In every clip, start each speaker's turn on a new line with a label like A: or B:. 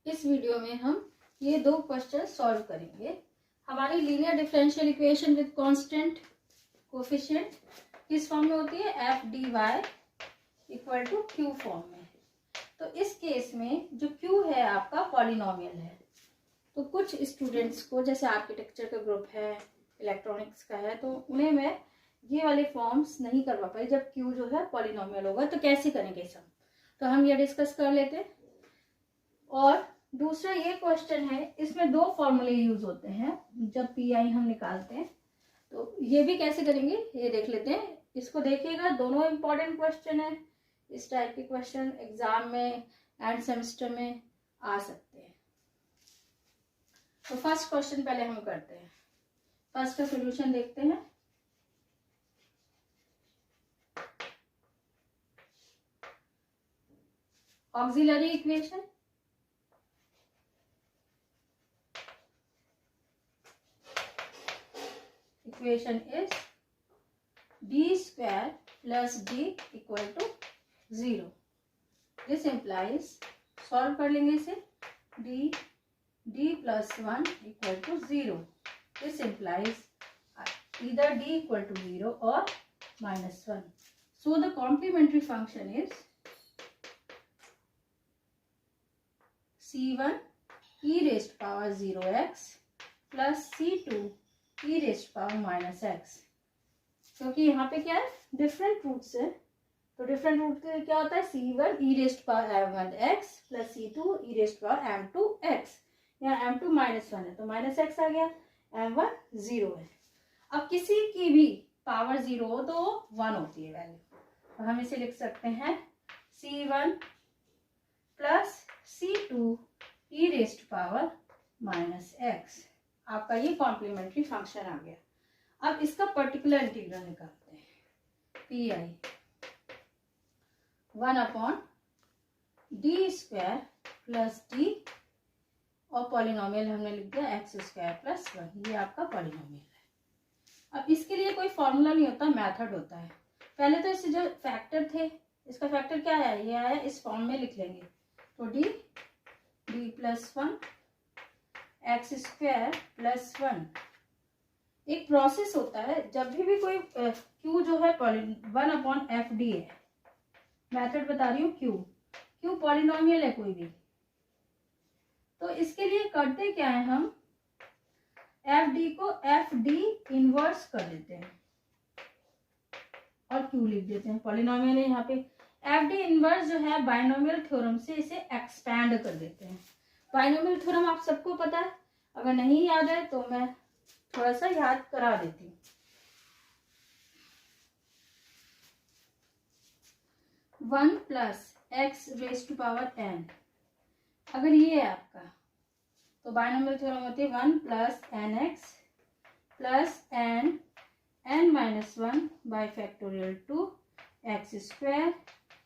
A: इस वीडियो में हम ये दो क्वेश्चन सॉल्व करेंगे। हमारी linear differential equation with constant coefficient किस फॉर्म में होती है? F D Y equal to Q form में। तो इस केस में जो क्यू है आपका पॉलिनोमियल है। तो कुछ स्टूडेंट्स को, जैसे आर्किटेक्चर का ग्रुप है, इलेक्ट्रॉनिक्स का है, तो उन्हें मैं ये वाले फॉर्म्स नहीं करवा पाई जब क्यू जो है पॉलिनोमियल होगा। तो कैसे करेंगे सम, तो हम ये डिस्कस कर लेते हैं। और दूसरा ये क्वेश्चन है, इसमें दो फॉर्मूले यूज होते हैं जब पी आई हम निकालते हैं। तो ये भी कैसे करेंगे ये देख लेते हैं। इसको देखिएगा, दोनों इंपॉर्टेंट क्वेश्चन है। इस टाइप के क्वेश्चन एग्जाम में एंड सेमेस्टर में आ सकते हैं। तो फर्स्ट क्वेश्चन पहले हम करते हैं। फर्स्ट का सोल्यूशन देखते हैं। Auxiliary equation, equation is D square plus D equal to 0। This implies, solve कर लेंगे इसे, D plus 1 equal to 0। This implies either d equal to 0 or -1. So the complementary function is c1 e raised to power 0x plus c2 e raised to power -x। क्योंकि यहाँ पे क्या है, different roots है। तो different root के क्या होता है, c1 e raised to power m1x plus c2 e raised to power m2x। यहाँ m2 -1 है तो -x आ गया, m1 0 है। अब किसी की भी पावर 0 हो तो 1 होती है वैल्यू। तो हम इसे लिख सकते हैं c1 plus c2 e raised to power -x। आपका ये कॉम्प्लीमेंट्री फंक्शन आ गया। अब इसका पर्टिकुलर इंटीग्रल निकालते हैं। P I 1/d square plus D, और पॉलिनोमियल हमने लिख दिया x स्क्वायर प्लस 1। ये आपका पॉलिनोमियल है। अब इसके लिए कोई फॉर्मूला नहीं होता, मेथड होता है। पहले तो इससे जो फैक्टर थे, इसका फैक्टर क्या है, ये आया, इस फॉर्म में लिख लेंगे। तो D plus 1 x square plus 1। एक प्रोसेस होता है जब भी कोई क्यू जो है 1/f डी है। मेथड बता रही हूँ, क्यू पॉलिनोमियल है कोई भी। तो इसके लिए करते क्या है, हम एफ डी को एफ डी इनवर्स कर देते हैं और क्यू लिख देते हैं। पॉलिनोमियल है यहाँ पे, एफ डी इनवर्स जो है बाइनोमियल थ्योरम से इसे एक्सपैंड कर देते हैं। बाइनोमियल थ्योरम आप सबको पता है, अगर नहीं याद है तो मैं थोड़ा सा याद करा देती हूँ। 1 plus X raise to power n, अगर ये है आपका, तो बाइनोमियल थ्योरम होती है 1 plus N X plus n minus 1 by factorial two X square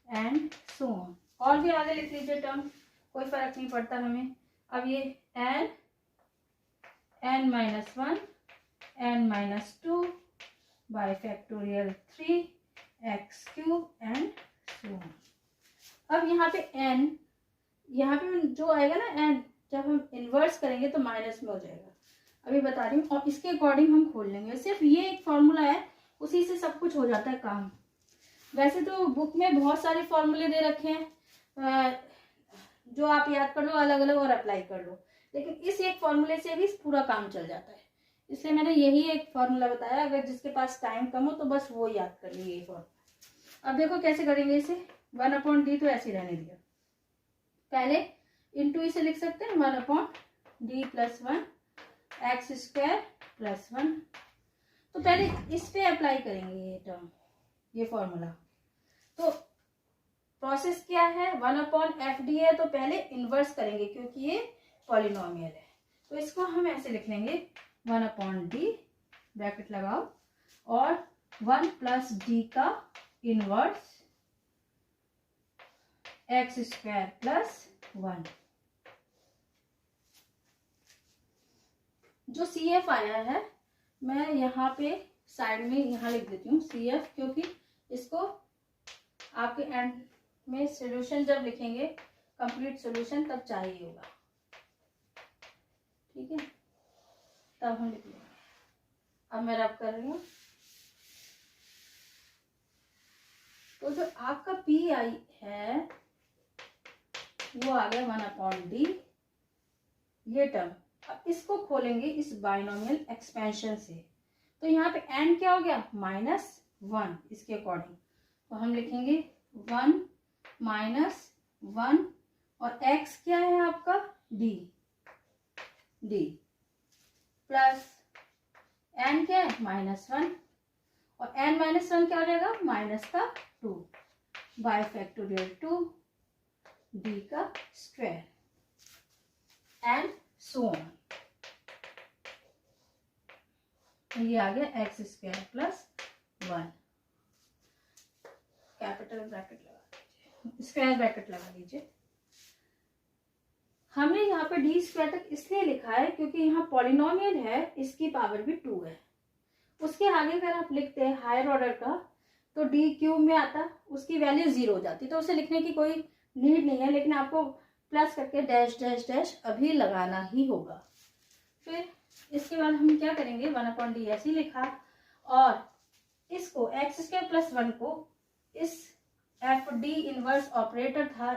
A: and so on. और भी आगे लिख लीजिए टर्म, कोई फर्क नहीं पड़ता हमें। अब ये n minus 1 n minus 2 by factorial 3x cube and so on. अब यहाँ पे n, यहाँ पे जो आएगा ना n, जब हम इन्वर्स करेंगे तो माइनस में हो जाएगा, अभी बता रही हूँ। और इसके अकॉर्डिंग हम खोल लेंगे। सिर्फ ये एक फॉर्मूला है, उसी से सब कुछ हो जाता है काम। वैसे तो बुक में बहुत सारे फॉर्मूले दे रखे हैं, जो आप याद कर लो अलग अलग और अप्लाई कर लो, लेकिन इस एक फॉर्मूले से भी पूरा काम चल जाता है। इसलिए मैंने यही एक फॉर्मूला बताया। अगर जिसके पास टाइम कम हो तो बस वो याद कर लीजिए ये फॉर्मूला। अब देखो कैसे करेंगे इसे। 1/d तो ऐसे रहने दिया, पहले इंटू इसे लिख सकते हैं 1/d plus 1 x square plus 1। तो पहले इस पे अप्लाई करेंगे ये टर्म, ये फॉर्मूला। तो प्रोसेस क्या है, 1/f(d) है तो पहले इन्वर्स करेंगे क्योंकि ये पॉलिनोमियल है। तो इसको हम ऐसे लिख लेंगे 1/d, ब्रैकेट लगाओ, और 1 प्लस d का इनवर्स एक्स स्क्वायर प्लस 1। जो सी एफ आया है मैं यहाँ पे साइड में यहाँ लिख देती हूँ सी एफ, क्योंकि इसको आपके एंड में सॉल्यूशन जब लिखेंगे कंप्लीट सॉल्यूशन तब चाहिए होगा। ठीक है, तब हम लिख लेंगे। अब मैं रब कर रही हूँ। तो जो आपका पी आई है वो आ गया 1/d, ये टर्म। अब इसको खोलेंगे इस बाइनोमियल एक्सपेंशन से, तो यहाँ पे n क्या हो गया -1 इसके अकॉर्डिंग। तो हम लिखेंगे 1 -1 और x क्या है आपका d प्लस n क्या है -1 और n -1 क्या हो जाएगा -2 बाय फैक्टोरियल 2 d का स्क्वायर एंड सो ऑन। ये आ गया x square plus 1, capital bracket लगा दीजिए, स्क्वायर ब्रैकेट लगा दीजिए। हमने यहाँ पे डी स्क्वायर तक इसलिए लिखा है क्योंकि यहाँ पॉलिनोमियल है, इसकी पावर भी 2 है। उसके आगे अगर आप लिखते हैं हायर ऑर्डर का तो डी क्यूब में आता, उसकी वैल्यू 0 हो जाती, तो उसे लिखने की कोई नीड नहीं है, लेकिन आपको प्लस करके डैश डैश डैश अभी लगाना ही होगा। फिर इसके बाद हम क्या करेंगे, 1/d ऐसे ही लिखा और इसको एक्स स्क्वायर प्लस 1 को इस एफ डी इनवर्स ऑपरेटर था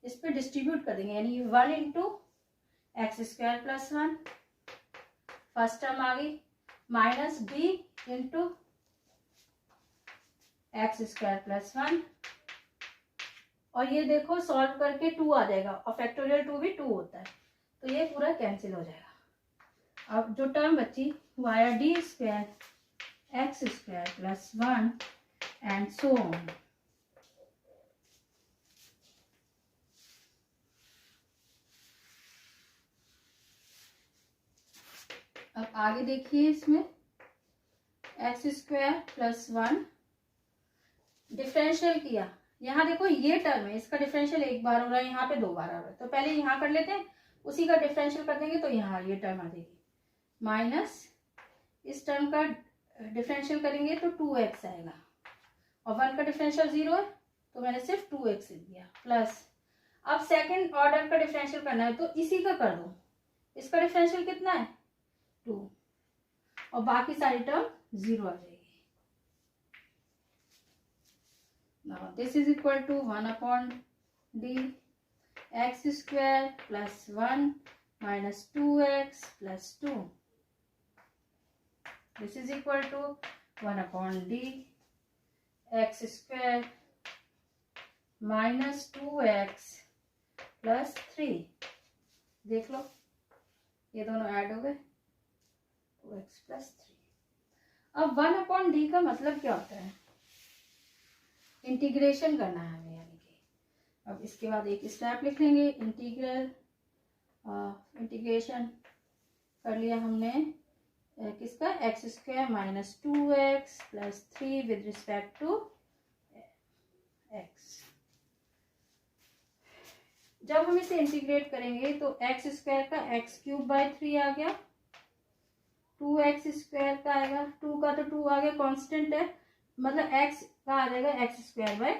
A: इस पे डिस्ट्रीब्यूट कर देंगे, यानी 1 into X square plus 1, first term आ गई, minus D into X square plus 1, और ये देखो सॉल्व करके 2 आ जाएगा और फैक्टोरियल 2 भी 2 होता है, तो ये पूरा कैंसिल हो जाएगा। अब जो टर्म बची वो आया D square x square plus 1 and so on. अब आगे देखिए, इसमें एक्स स्क्वायर प्लस 1 डिफरेंशियल किया, यहाँ देखो ये टर्म है, इसका डिफरेंशियल एक बार हो रहा है, यहाँ पे 2 बार आ रहा है, तो पहले यहाँ कर लेते हैं, उसी का डिफरेंशियल कर देंगे तो यहाँ ये टर्म आ जाएगी, माइनस इस टर्म का डिफरेंशियल करेंगे तो 2x आएगा और 1 का डिफरेंशियल 0 है तो मैंने सिर्फ 2x लिख दिया, प्लस अब सेकंड ऑर्डर का डिफरेंशियल करना है तो इसी का कर दो, इसका डिफरेंशियल कितना है 2 और बाकी सारी टर्म 0 आ जाएगी। Now this is equal to 1/d x square plus 1 minus 2x plus 2. This is equal to 1/d x square minus 2x plus 3. देख लो ये दोनों ऐड हो गए, 2x plus 3। अब 1/d का मतलब क्या होता है, इंटीग्रेशन करना है हमें, यानी कि अब इसके बाद एक स्टेप लिख लेंगे, इंटीग्रेशन कर लिया हमने किसका, X square minus 2x plus 3 with respect to x। जब हम इसे इंटीग्रेट करेंगे तो एक्स स्क्वायर का x क्यूब बाय 3 आ गया, 2x स्क्वायर का आएगा, 2 का तो 2 आ गया कांस्टेंट है, मतलब x का आ जाएगा एक्स स्क्वायर बाय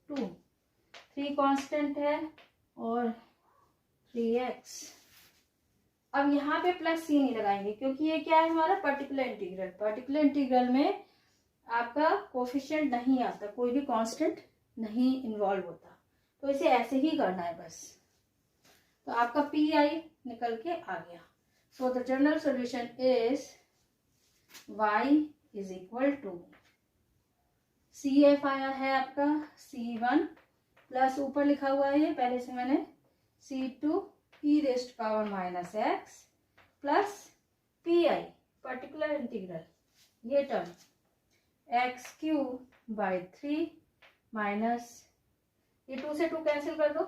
A: 2, 3 कांस्टेंट है और 3x। अब यहाँ पे प्लस सी नहीं लगाएंगे क्योंकि ये क्या है हमारा पर्टिकुलर इंटीग्रल, पर्टिकुलर इंटीग्रल में आपका कोफिशिएंट नहीं आता, कोई भी कांस्टेंट नहीं इन्वॉल्व होता, तो इसे ऐसे ही करना है बस। तो आपका पी आई निकल के आ गया। So the general solution is y is equal to C F आया है आपका C1 प्लस ऊपर लिखा हुआ है ये पहले से मैंने C2 e raised power minus X plus P I particular integral ये term X cube by 3 minus ये 2 से 2 कैंसिल कर दो,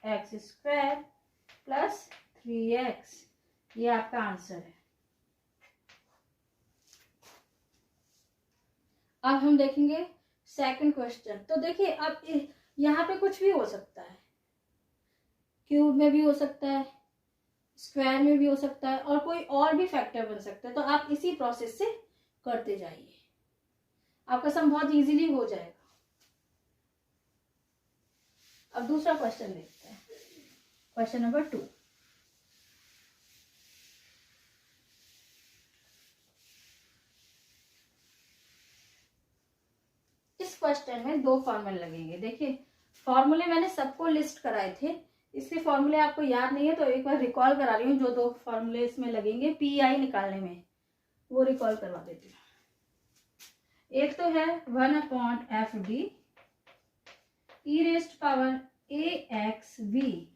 A: एक्स स्क्वायर प्लस 3x, ये आपका आंसर है। अब हम देखेंगे सेकंड क्वेश्चन। तो देखिए अब यहाँ पे कुछ भी हो सकता है, क्यूब में भी हो सकता है, स्क्वायर में भी हो सकता है और कोई और भी फैक्टर बन सकता है, तो आप इसी प्रोसेस से करते जाइए, आपका सम बहुत इजीली हो जाएगा। अब दूसरा क्वेश्चन देखते हैं, क्वेश्चन नंबर 2। इक्वेशन में दो फॉर्मूले लगेंगे। देखिए फॉर्मूले मैंने सबको लिस्ट कराए थे, इसलिए फॉर्मूले आपको याद नहीं है तो एक बार रिकॉल करा रही हूँ। जो दो फॉर्मूले इसमें लगेंगे पीआई निकालने में, वो रिकॉल करवा देती हूँ। एक तो है 1/f(d) e raised power ax(v),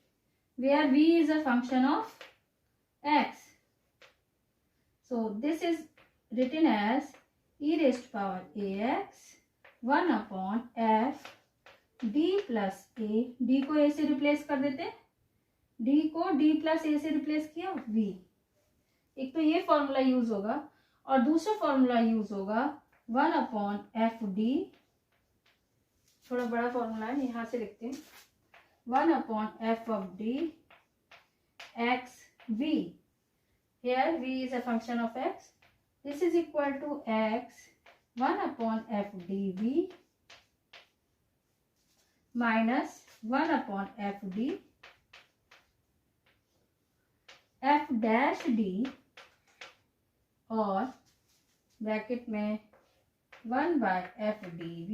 A: where v is a function of x. So this is written as e raised power ax 1/f d plus a। d को a से रिप्लेस कर देते, d को d प्लस a से replace किया v। एक तो ये फॉर्मूला यूज होगा और दूसरा फॉर्मूला यूज होगा 1/f(d), थोड़ा बड़ा फॉर्मूला है यहां से लिखते हैं, 1/f(d) x v, here v is a function of x, this is equal to x 1/f(dv) minus 1/f(d) f dash d और ब्रैकेट में 1/f(dv।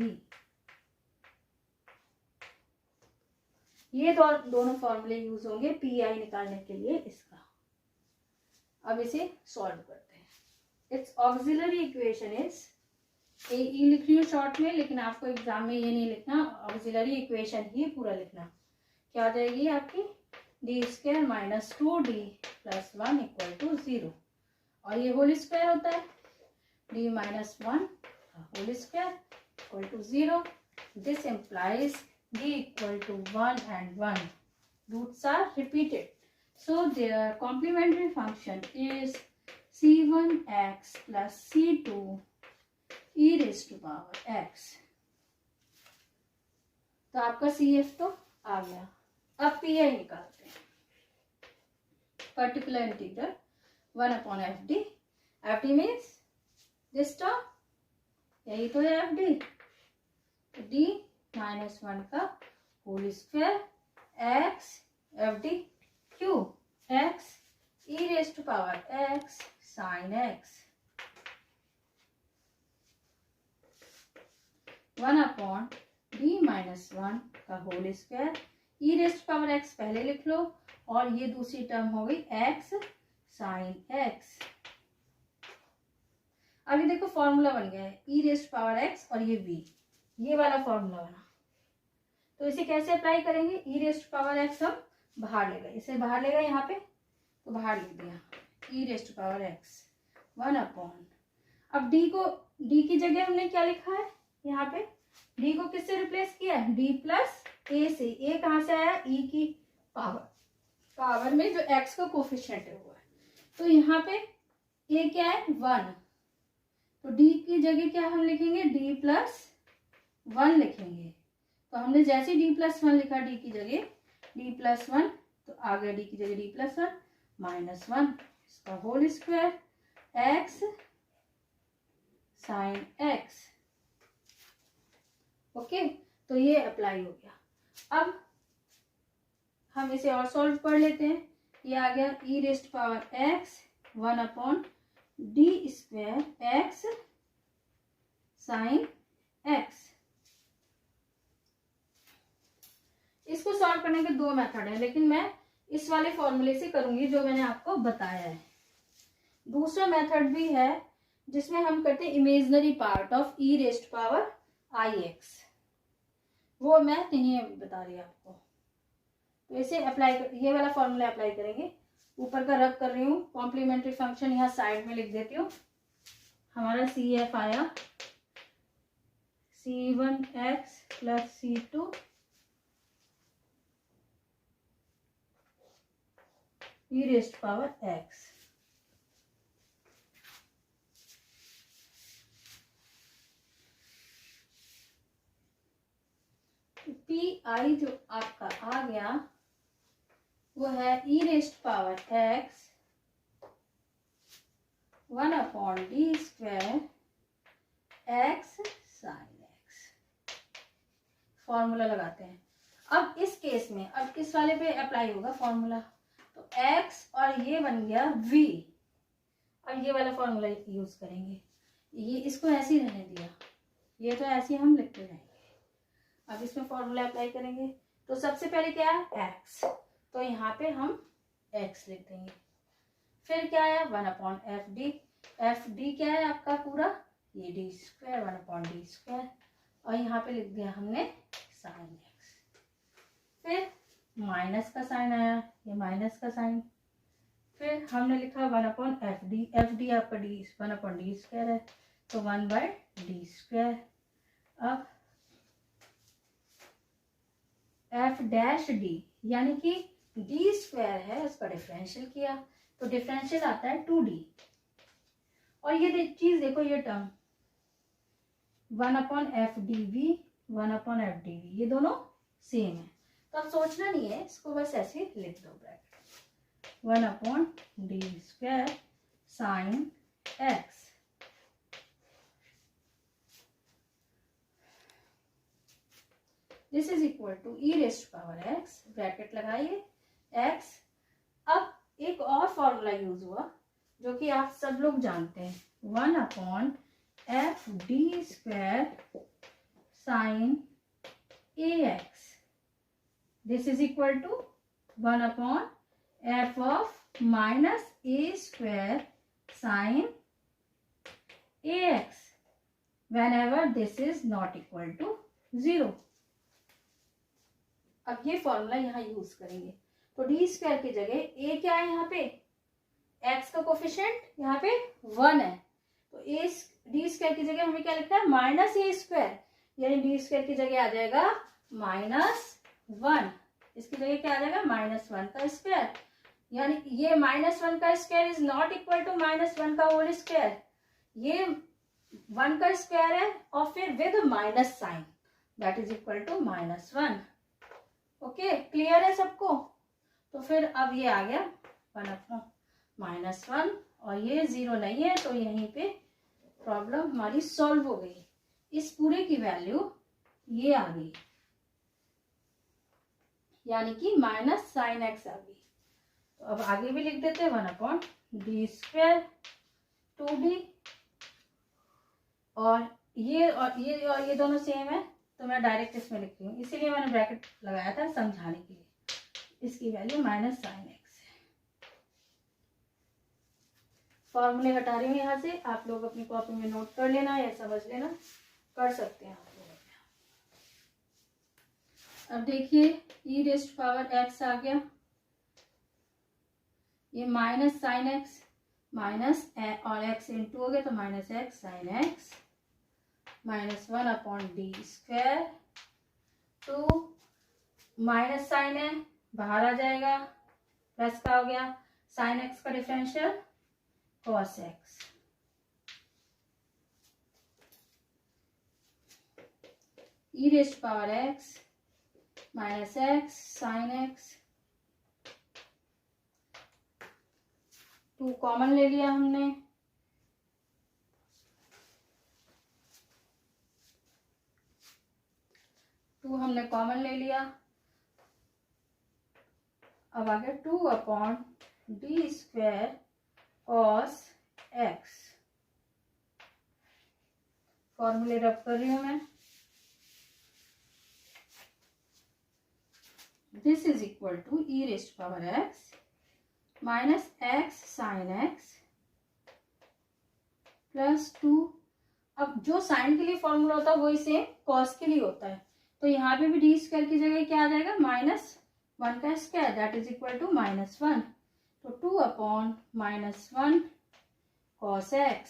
A: ये दोनों फॉर्मूले यूज होंगे पीआई निकालने के लिए इसका। अब इसे सॉल्व करते हैं। इट्स ऑक्सिलरी इक्वेशन इज, ए लिख रही हूँ शॉर्ट में, लेकिन आपको एग्जाम में ये नहीं लिखना, ऑक्सिलरी इक्वेशन ही पूरा लिखना। क्या हो जाएगी आपकी, d² minus 2d plus 1 equal to 0, और ये होल स्क्वायर होता है, d minus 1 whole square equal to 0। This implies d equal to 1 and 1. Roots are repeated. So their complementary function is c1x plus c2 e raised to power x. तो आपका CF तो आ गया। अब PI निकालते हैं। Particular integral 1/fd, fd means this term, यही तो है fd, तो d माइनस 1 का whole square x fd q x e raise to power x sine x 1/d minus 1 का whole square, e raise to power x पहले लिख लो, और ये दूसरी टर्म हो गई x साइन x। अभी देखो फॉर्मूला बन गया है e raise to power x और ये v, ये वाला फॉर्मूला बना। तो इसे कैसे अप्लाई करेंगे, e raise to power x हम बाहर ले गए, इसे बाहर ले गए यहाँ पे, तो बाहर लिख दिया e raise to power x 1/, अब d की जगह हमने क्या लिखा है यहाँ पे, d को किससे रिप्लेस किया है, d प्लस a से। a कहाँ से आया, e की पावर में जो x का कोफिशिएंट है वो है, तो यहाँ पे a क्या है 1, तो d की जगह क्या हम लिखेंगे, d प्लस 1 लिखेंगे। तो हमने जैसे d प्लस 1 लिखा d की जगह d प्लस 1, तो आ गया d की जगह d प्लस 1 माइनस 1, इसका whole square x sine x। Okay, तो ये अप्लाई हो गया। अब हम इसे और सॉल्व कर लेते हैं। ये आ गया e raise to power x 1/d² x sine x। इसको सॉल्व करने के दो मेथड है, लेकिन मैं इस वाले फॉर्मूले से करूंगी जो मैंने आपको बताया है। दूसरा मेथड भी है जिसमें हम करते हैं imaginary part of e raise to power ix, वो मैं नहीं बता रही आपको। तो इसे अप्लाई ये वाला फॉर्मूला अप्लाई करेंगे। ऊपर का रब कर रही हूँ, कॉम्प्लीमेंट्री फंक्शन यहाँ साइड में लिख देती हूँ। हमारा CF आया c1x plus c2 e raise to power x। PI जो आपका आ गया वो है e raise to power x 1/d² x sine x। Formula लगाते हैं। अब इस केस में, अब इस वाले पे अप्लाई होगा फॉर्मूला, तो x और ये बन गया v, और ये वाला फॉर्मूला यूज करेंगे। ये इसको ऐसे ही रहने दिया, ये तो ऐसे ही हम लिखते रहेंगे। अब इसमें फॉर्मूला अप्लाई करेंगे। तो सबसे पहले क्या है, x, तो यहाँ पे हम x लिख देंगे। फिर क्या है, 1/fd, fd क्या है आपका पूरा, ये d स्क्वायर 1/d स्क्वायर, और यहाँ पे लिख दिया हमने साइन x। फिर माइनस का साइन आया, ये माइनस का साइन। फिर हमने लिखा 1/fd, fd आपका d 1/d स्क्वायर है, तो 1/d स्क्वायर। अब एफ डैश डी यानी कि डी स्क्वायर है, उसका डिफरेंशियल किया तो डिफरेंशियल आता है 2d। और ये चीज देखो, ये टर्म 1/fdv 1/fdv ये दोनों सेम है, तो अब सोचना नहीं है, इसको बस ऐसे लिख दो bracket 1/d square sine x। This is equal to e raised power x, bracket लगाइए x। अब एक और फॉर्मूला यूज हुआ जो कि आप सब लोग जानते हैं, 1/fd square sine ax। This is equal to 1/f of minus a square sine ax whenever this is not equal to 0। अब ये फॉर्मूला यहाँ यूज करेंगे, तो डी स्क्वायर की जगह ए क्या है, यहाँ पे एक्स का कोफिशिएंट यहाँ पे 1 है, तो ए डी स्क्वायर की जगह हमें क्या लिखना है, माइनस ए स्क्वायर, यानी डी स्क्वायर की जगह आ जाएगा -1, इसकी जगह क्या आ जाएगा -1 का स्क्वायर, यानी ये -1 का square is not equal to -1 का होल स्क्वायर, ये 1 का स्क्वायर है और फिर with minus sine, that is equal to -1। Okay, clear है सबको। तो फिर अब ये आ गया 1/-1 और ये 0 नहीं है, तो यहीं पे प्रॉब्लम हमारी सॉल्व हो गई। इस पूरे की वैल्यू ये आ गई, यानी कि -sin x आ गई। तो अब आगे भी लिख देते हैं 1/d स्क्वायर 2d, और ये दोनों सेम है, तो मैं डायरेक्ट इसमें लिख रही हूँ, इसीलिए मैंने ब्रैकेट लगाया था समझाने के लिए। इसकी वैल्यू -sin x है। फॉर्मूले हटा रही हूँ यहाँ से, आप लोग अपनी कॉपी में नोट कर लेना या समझ लेना, कर सकते हैं आप लोग। अब देखिए e रेस्ट पावर x आ गया, ये -sin x माइनस और x इंटू हो गया तो -x sin x -1/d square, तो माइनस साइन है बाहर आ जाएगा, प्लस का हो गया sin x का differential cos x, e raised power x -x sin x, 2 common ले लिया हमने, हमने कॉमन ले लिया। अब आ गया 2/d स्क्वायर cos x, फॉर्मूले रब कर रही हूं मैं। This is equal to e raised power x -x sin x +2। अब जो साइन के लिए फॉर्मूला होता है वही सेम कॉस के लिए होता है, तो यहाँ पे भी डी स्क्वायर की जगह क्या आ जाएगा, -1 का square, that is equal to -1, तो 2/-1 cos x।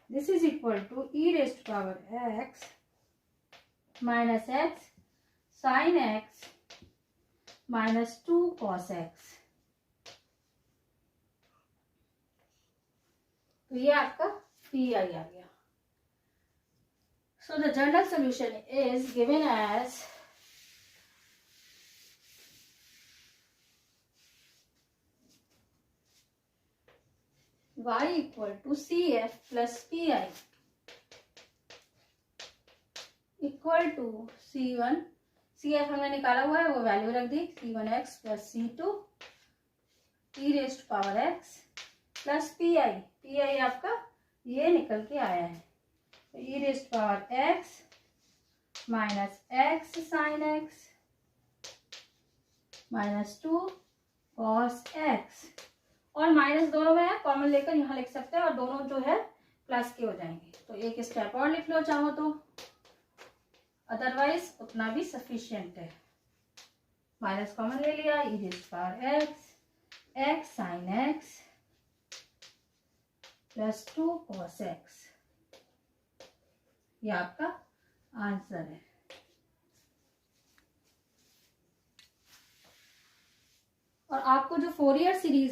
A: This is equal to e raised power x -x sin x -2 cos x। तो ये आपका पी आई आ गया। So the general solution is given as y equal to CF plus PI equal to C1, CF हमने निकाला हुआ है वो value रख दी, C1x plus C2 e raised power x plus PI, PI आपका ये निकल के आया है, तो e raised power x minus x sine x minus 2 cos x, और माइनस दोनों में है, कॉमन लेकर यहाँ लिख सकते हैं और दोनों जो है प्लस के हो जाएंगे। तो एक स्टेप और लिख लो चाहो तो, अदरवाइज उतना भी सफिशिएंट है। माइनस कॉमन ले लिया, ई rays power x, x sine x plus 2 cos x, ये आपका आंसर है। और आपको जो फोरियर सीरीज